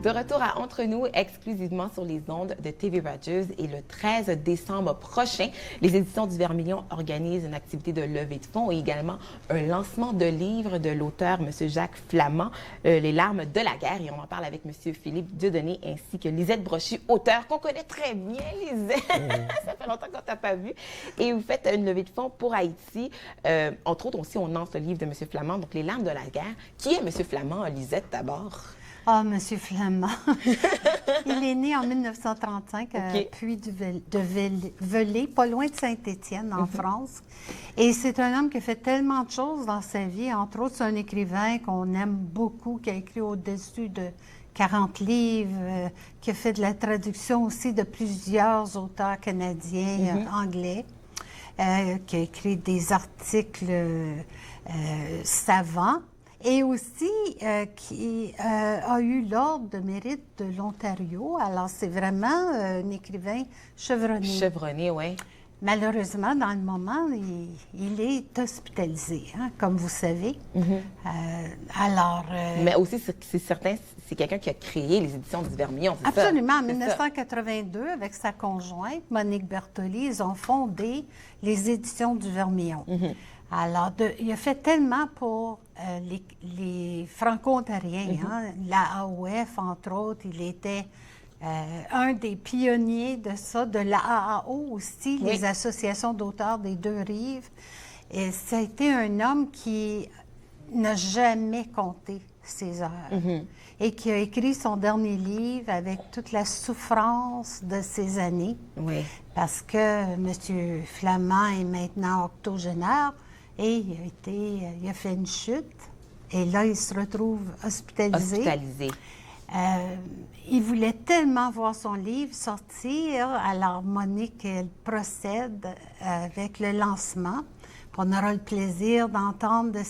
De retour à Entre nous, exclusivement sur les ondes de TV Rogers. Et le 13 décembre prochain, les éditions du Vermilion organisent une activité de levée de fonds et également un lancement de livre de l'auteur, M. Jacques Flamand, Les larmes de la guerre. Et on en parle avec M. Philippe Dieudonné ainsi que Lisette Brochu, auteur qu'on connaît très bien, Lisette. Ça fait longtemps qu'on t'a pas vu. Et vous faites une levée de fonds pour Haïti. Entre autres, aussi, on lance le livre de M. Flamand, donc Les larmes de la guerre. Qui est M. Flamand, Lisette, d'abord? Ah, M. Flamand. Il est né en 1935 à Puy-de-Velay, pas loin de Saint-Étienne, en France. Et c'est un homme qui a fait tellement de choses dans sa vie. Entre autres, c'est un écrivain qu'on aime beaucoup, qui a écrit au-dessus de 40 livres, qui a fait de la traduction aussi de plusieurs auteurs canadiens, anglais, qui a écrit des articles savants. Et aussi qui a eu l'Ordre de mérite de l'Ontario. Alors, c'est vraiment un écrivain chevronné. Chevronné, oui. Malheureusement, dans le moment, il est hospitalisé, hein, comme vous savez. Mais aussi, c'est certain, c'est quelqu'un qui a créé les éditions du Vermilion, c'est absolument. Ça? En 1982, avec sa conjointe, Monique Bertoli, ils ont fondé les éditions du Vermilion. Alors, il a fait tellement pour les Franco-Ontariens. La AOF, entre autres, il était un des pionniers de ça, de l'AAO aussi, les associations d'auteurs des deux rives. Et ça a été un homme qui n'a jamais compté ses heures et qui a écrit son dernier livre avec toute la souffrance de ces années. Parce que M. Flamand est maintenant octogénaire. Et il a fait une chute. Et là, il se retrouve hospitalisé. Il voulait tellement voir son livre sortir. Alors, Monique, elle procède avec le lancement. On aura le plaisir d'entendre de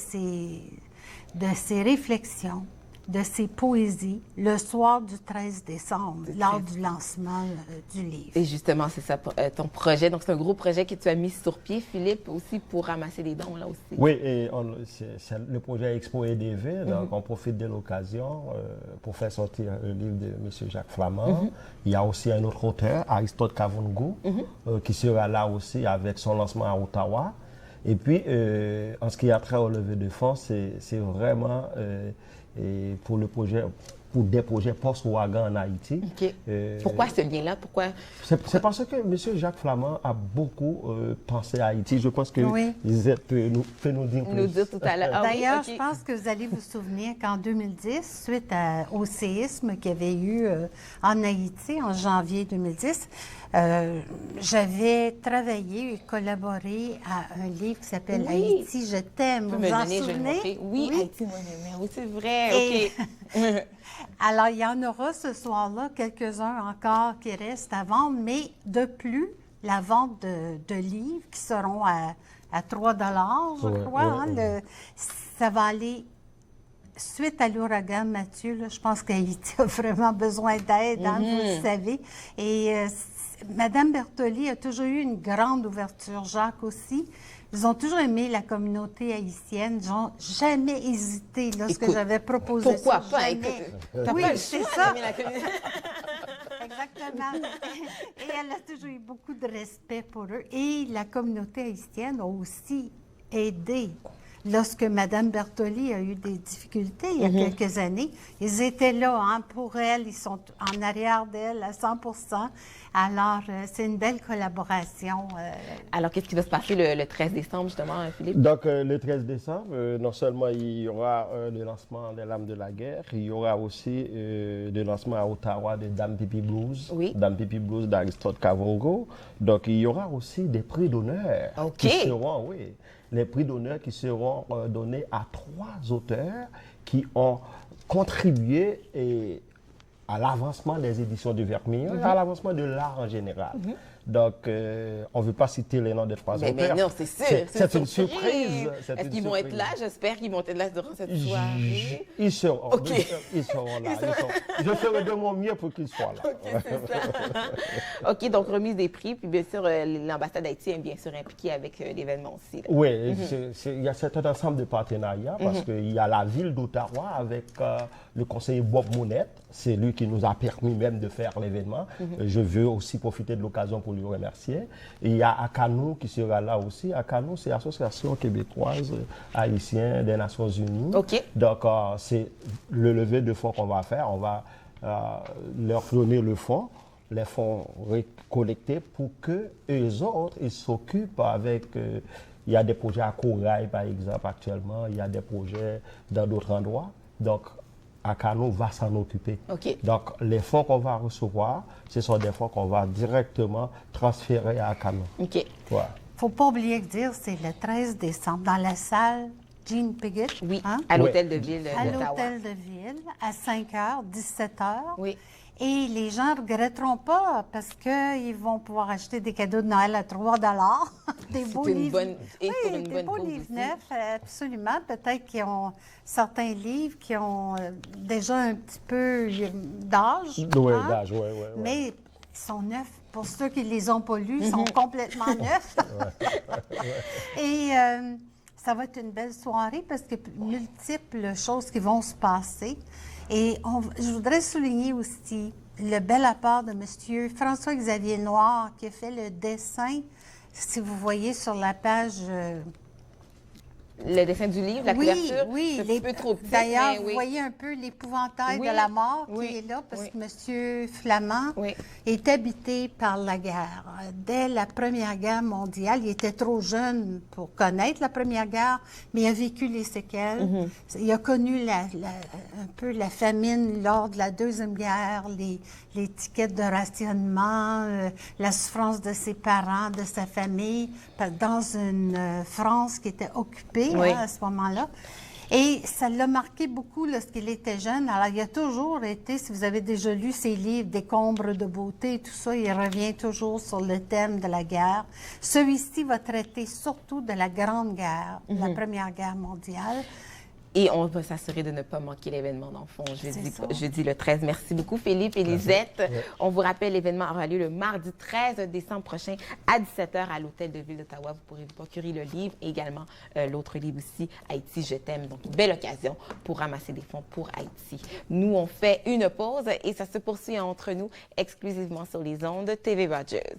ses réflexions, de ses poésies, le soir du 13 décembre, lors du lancement du livre. Et justement, c'est ça, ton projet. Donc, c'est un gros projet que tu as mis sur pied, Philippe, aussi pour ramasser des dons, là aussi. Oui, et c'est le projet Expo EDV. Donc, on profite de l'occasion pour faire sortir le livre de M. Jacques Flamand. Il y a aussi un autre auteur, Aristote Kavungu, qui sera là aussi avec son lancement à Ottawa. Et puis, en ce qui a trait au levée de fonds, c'est vraiment... et pour pour des projets post-ouragan en Haïti. Pourquoi ce lien-là? Pourquoi? C'est parce que M. Jacques Flamand a beaucoup pensé à Haïti. Je pense que Lisette peut nous dire plus. Nous dire tout à l'heure. D'ailleurs, je pense que vous allez vous souvenir qu'en 2010, suite au séisme qu'il y avait eu en Haïti en janvier 2010, j'avais travaillé et collaboré à un livre qui s'appelle Haïti, je t'aime. Vous vous en souvenez? Oui, Haïti, moi, oui, c'est vrai. Alors, il y en aura ce soir-là quelques-uns encore qui restent à vendre, mais de plus, la vente de livres qui seront à 3 je crois. Ça va aller suite à l'ouragan Mathieu. Là, je pense qu'Haïti a vraiment besoin d'aide, vous le savez. Et Mme Bertoli a toujours eu une grande ouverture, Jacques aussi. Ils ont toujours aimé la communauté haïtienne. Ils n'ont jamais hésité lorsque j'avais proposé pourquoi ça. pas? Oui, c'est ça. Exactement. Et elle a toujours eu beaucoup de respect pour eux. Et la communauté haïtienne a aussi aidé. Lorsque Mme Bertoli a eu des difficultés il y a quelques années, ils étaient là pour elle, ils sont en arrière d'elle à 100 %. Alors, c'est une belle collaboration. Alors, qu'est-ce qui va se passer le 13 décembre, justement, Philippe? Donc, le 13 décembre, non seulement il y aura le lancement des Larmes de la guerre, il y aura aussi le lancement à Ottawa de Dame Pipi Blues, Dame Pipi Blues d'Aristote Kavungu. Donc, il y aura aussi des prix d'honneur qui seront, les prix d'honneur qui seront donnés à 3 auteurs qui ont contribué à l'avancement des éditions du Vermilion et à l'avancement de l'art en général. Donc, on ne veut pas citer les noms des 3 auteurs. Mais non, c'est sûr. C'est une surprise. Est-ce qu'ils vont être là? J'espère qu'ils vont être là durant cette soirée. Ils seront, OK. ils seront là. Je ferai de mon mieux pour qu'ils soient là. OK, c'est ça. OK, donc remise des prix. Puis bien sûr, l'ambassade d'Haïti est bien sûr impliquée avec l'événement aussi. Là. Oui, il y a un ensemble de partenariats parce qu'il y a la ville d'Ottawa avec le conseiller Bob Mounette. C'est lui qui nous a permis même de faire l'événement. Je veux aussi profiter de l'occasion pour lui remercier. Et il y a Akanou qui sera là aussi. Akanou, c'est l'Association québécoise haïtienne des Nations Unies. OK. Donc, c'est le levée de fonds qu'on va faire. On va leur donner le fonds, les fonds collectés pour que eux autres, ils s'occupent avec... il y a des projets à Corail, par exemple, actuellement. Il y a des projets dans d'autres endroits. Donc, Akano va s'en occuper. OK. Donc, les fonds qu'on va recevoir, ce sont des fonds qu'on va directement transférer à Akano. OK. Ouais. Il ne faut pas oublier de dire, c'est le 13 décembre, dans la salle Jean Piggott. Oui, hein? à l'hôtel de ville À d'Ottawa. l'hôtel de ville, à 5 h, 17 h. Oui. Et les gens ne regretteront pas parce qu'ils vont pouvoir acheter des cadeaux de Noël à 3 des beaux C'est une livres. bonne... Et pour Oui, une des bonne beaux cause livres aussi. neufs, absolument. Peut-être qu'ils ont certains livres qui ont déjà un petit peu d'âge. Oui, hein? d'âge, oui. Mais ils sont neufs. Pour ceux qui ne les ont pas lus, ils sont complètement neufs. Et ça va être une belle soirée parce qu'il y a multiples choses qui vont se passer. Et je voudrais souligner aussi le bel apport de M. François-Xavier Noir qui a fait le dessin, si vous voyez sur la page... Le dessin du livre, la couverture, c'est un petit peu trop petit. D'ailleurs, mais vous oui. voyez un peu l'épouvantail Oui, de la mort oui, qui est là, parce oui. que M. Flamand Oui. est habité par la guerre. Dès la Première Guerre mondiale, il était trop jeune pour connaître la Première Guerre, mais il a vécu les séquelles. Il a connu un peu la famine lors de la Deuxième Guerre, les tickets de rationnement, la souffrance de ses parents, de sa famille, dans une France qui était occupée. Oui. À ce moment-là. Et ça l'a marqué beaucoup lorsqu'il était jeune. Alors, il a toujours été, si vous avez déjà lu ses livres, Décombres de beauté et tout ça, il revient toujours sur le thème de la guerre. Celui-ci va traiter surtout de la Grande Guerre, la Première Guerre mondiale. Et on va s'assurer de ne pas manquer l'événement dans le fond, jeudi le 13. Merci beaucoup, Philippe et Lisette. On vous rappelle, l'événement aura lieu le mardi 13 décembre prochain à 17 h à l'hôtel de ville d'Ottawa. Vous pourrez vous procurer le livre et également l'autre livre aussi, Haïti, je t'aime. Donc, belle occasion pour ramasser des fonds pour Haïti. Nous, on fait une pause et ça se poursuit entre nous exclusivement sur les ondes TV Rogers.